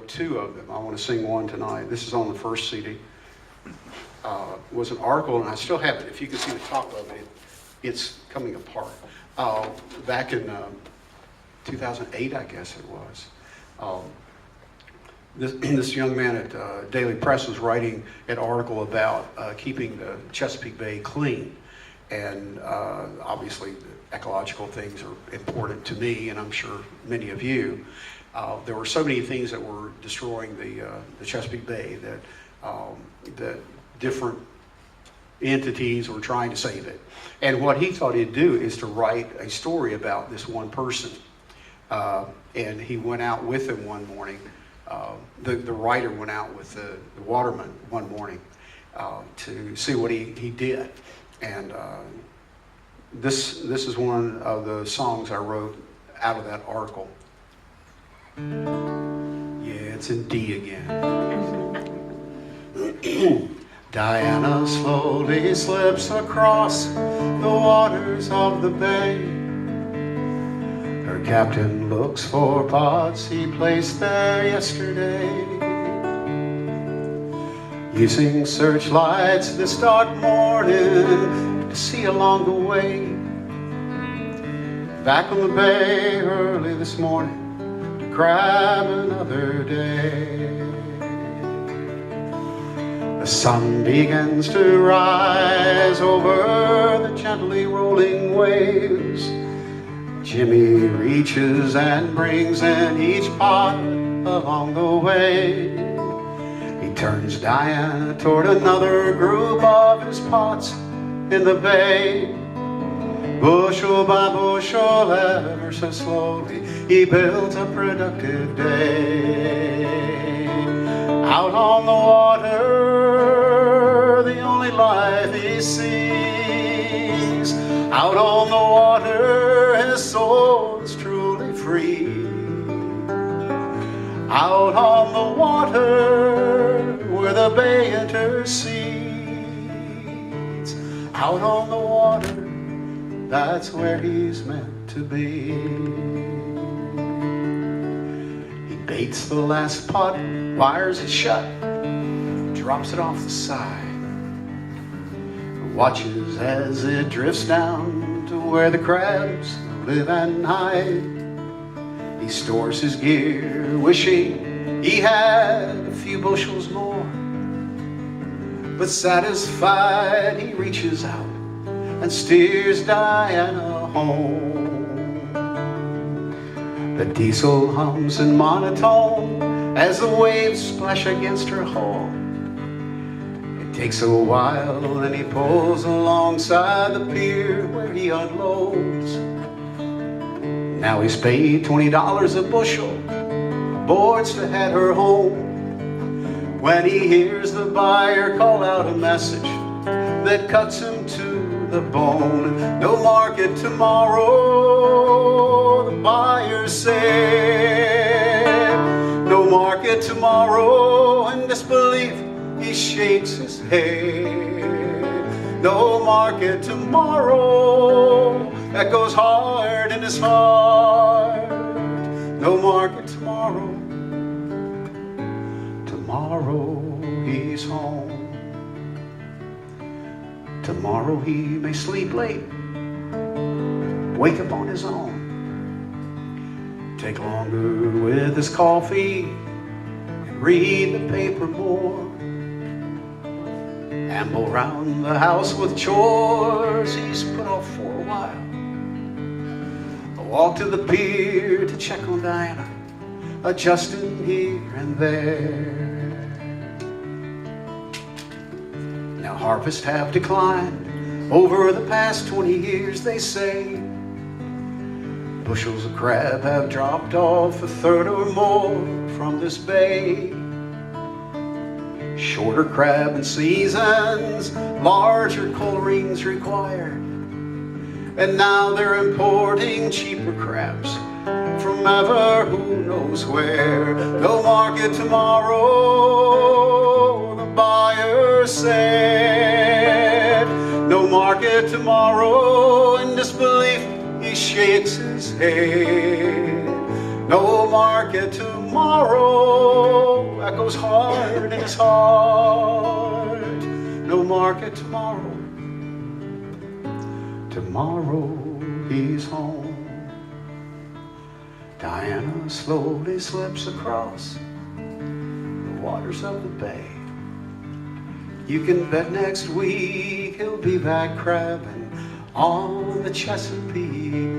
Two of them. I want to sing one tonight. This is on the first CD. Was an article, and I still have it. If you can see the top of it, it's coming apart. Back in 2008, I guess it was. This young man at Daily Press was writing an article about keeping the Chesapeake Bay clean. And obviously, ecological things are important to me, and I'm sure many of you. There were so many things that were destroying the Chesapeake Bay that different entities were trying to save it. And what he thought he'd do is to write a story about this one person. And he went out with him one morning. The writer went out with the waterman one morning to see what he did. And this is one of the songs I wrote out of that article. Yeah, it's in D again. Diana slowly slips across the waters of the bay. Her captain looks for pots he placed there yesterday. Using searchlights this dark morning to see along the way. Back on the bay early this morning, grab another day. The sun begins to rise over the gently rolling waves. Jimmy reaches and brings in each pot along the way. He turns Diana toward another group of his pots in the bay. Bushel by bushel, ever so slowly, he built a productive day. Out on the water, the only life he sees. Out on the water, his soul is truly free. Out on the water, where the bay intercedes. Out on the water, that's where he's meant to be. He baits the last pot, wires it shut, drops it off the side, watches as it drifts down to where the crabs live and hide. He stores his gear, wishing he had a few bushels more, but satisfied he reaches out and steers Diana home. The diesel hums in monotone as the waves splash against her hull. It takes a while and he pulls alongside the pier where he unloads. Now he's paid $20 a bushel, boards to head her home, when he hears the buyer call out a message that cuts him to the bone. No market tomorrow, the buyer said. No market tomorrow, in disbelief he shakes his head. No market tomorrow, echoes hard in his heart. No market tomorrow, tomorrow he's home. Tomorrow he may sleep late, wake up on his own, take longer with his coffee and read the paper more, amble round the house with chores he's put off for a while, walk to the pier to check on Diana, adjusting here and there. Now harvests have declined over the past 20 years, they say. Bushels of crab have dropped off a third or more from this bay. Shorter crab in seasons, larger colorings required. And now they're importing cheaper crabs from ever who knows where. No market tomorrow, the buyer said. No market tomorrow, in disbelief he shakes his head. No market tomorrow, tomorrow echoes hard in his heart. No market tomorrow. Tomorrow he's home. Diana slowly slips across the waters of the bay. You can bet next week he'll be back crabbing on the Chesapeake